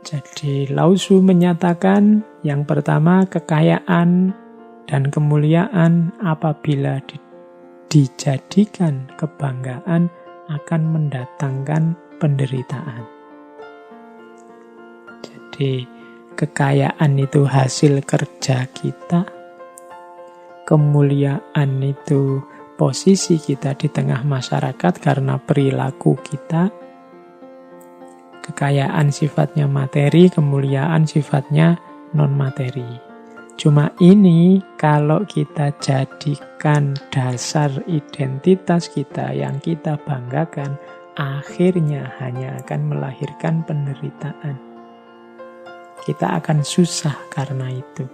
Jadi Lao Tzu menyatakan yang pertama, kekayaan dan kemuliaan apabila dijadikan kebanggaan akan mendatangkan penderitaan. Jadi kekayaan itu hasil kerja kita, kemuliaan itu posisi kita di tengah masyarakat karena perilaku kita. Kekayaan sifatnya materi, kemuliaan sifatnya non-materi. Cuma ini kalau kita jadikan dasar identitas kita yang kita banggakan, akhirnya hanya akan melahirkan penderitaan. Kita akan susah karena itu.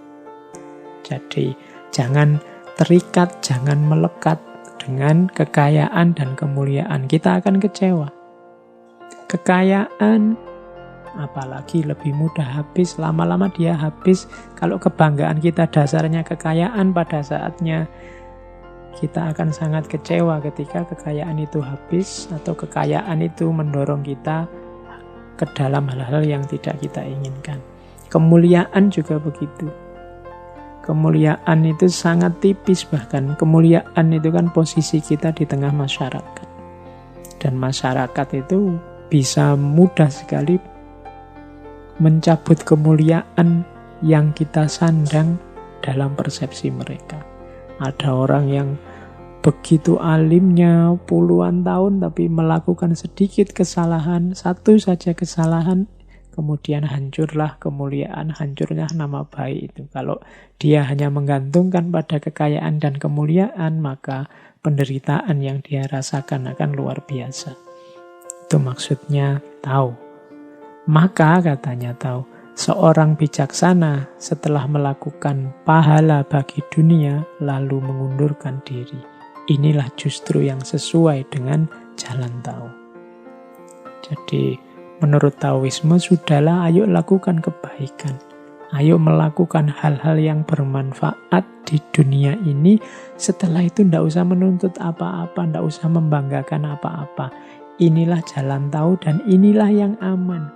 Jadi jangan terikat, jangan melekat dengan kekayaan dan kemuliaan. Kita akan kecewa. Kekayaan apalagi lebih mudah habis, lama-lama dia habis. Kalau kebanggaan kita dasarnya kekayaan, pada saatnya kita akan sangat kecewa ketika kekayaan itu habis atau kekayaan itu mendorong kita ke dalam hal-hal yang tidak kita inginkan. Kemuliaan juga begitu. Kemuliaan itu sangat tipis, bahkan kemuliaan itu kan posisi kita di tengah masyarakat. Dan masyarakat itu bisa mudah sekali mencabut kemuliaan yang kita sandang dalam persepsi mereka. Ada orang yang begitu alimnya puluhan tahun tapi melakukan sedikit kesalahan, satu saja kesalahan, kemudian hancurlah kemuliaan, hancurnya nama baik itu. Kalau dia hanya menggantungkan pada kekayaan dan kemuliaan, maka penderitaan yang dia rasakan akan luar biasa. Itu maksudnya tahu. Maka katanya tahu, seorang bijaksana setelah melakukan pahala bagi dunia lalu mengundurkan diri. Inilah justru yang sesuai dengan jalan tahu. Jadi menurut Taoisme, sudahlah, ayo lakukan kebaikan. Ayo melakukan hal-hal yang bermanfaat di dunia ini. Setelah itu tidak usah menuntut apa-apa, tidak usah membanggakan apa-apa. Inilah jalan tahu dan inilah yang aman.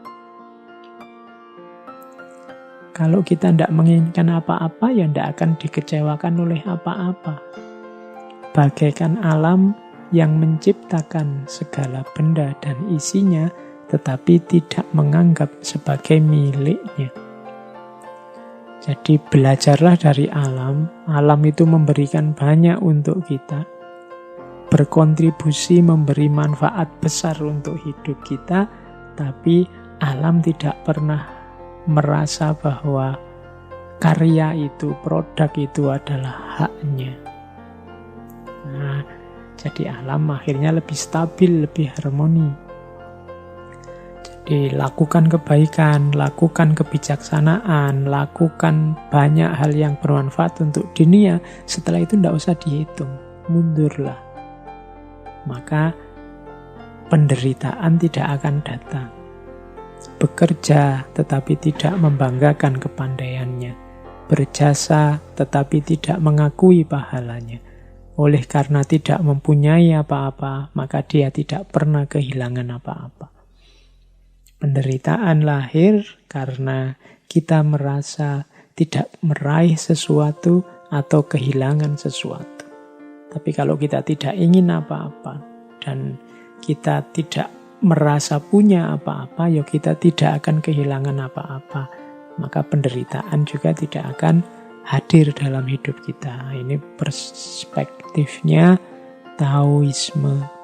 Kalau kita tidak menginginkan apa-apa, ya tidak akan dikecewakan oleh apa-apa. Bagaikan alam yang menciptakan segala benda dan isinya, tetapi tidak menganggap sebagai miliknya. Jadi belajarlah dari alam. Alam itu memberikan banyak untuk kita, berkontribusi, memberi manfaat besar untuk hidup kita, tapi alam tidak pernah merasa bahwa karya itu, produk itu adalah haknya. Nah, jadi alam akhirnya lebih stabil, lebih harmoni. Jadi lakukan kebaikan, lakukan kebijaksanaan, lakukan banyak hal yang bermanfaat untuk dunia. Setelah itu tidak usah dihitung, mundurlah. Maka penderitaan tidak akan datang. Bekerja tetapi tidak membanggakan kepandaiannya. Berjasa tetapi tidak mengakui pahalanya. Oleh karena tidak mempunyai apa-apa, maka dia tidak pernah kehilangan apa-apa. Penderitaan lahir karena kita merasa tidak meraih sesuatu atau kehilangan sesuatu. Tapi kalau kita tidak ingin apa-apa dan kita tidak merasa punya apa-apa, ya kita tidak akan kehilangan apa-apa. Maka penderitaan juga tidak akan hadir dalam hidup kita. Ini perspektifnya Taoisme.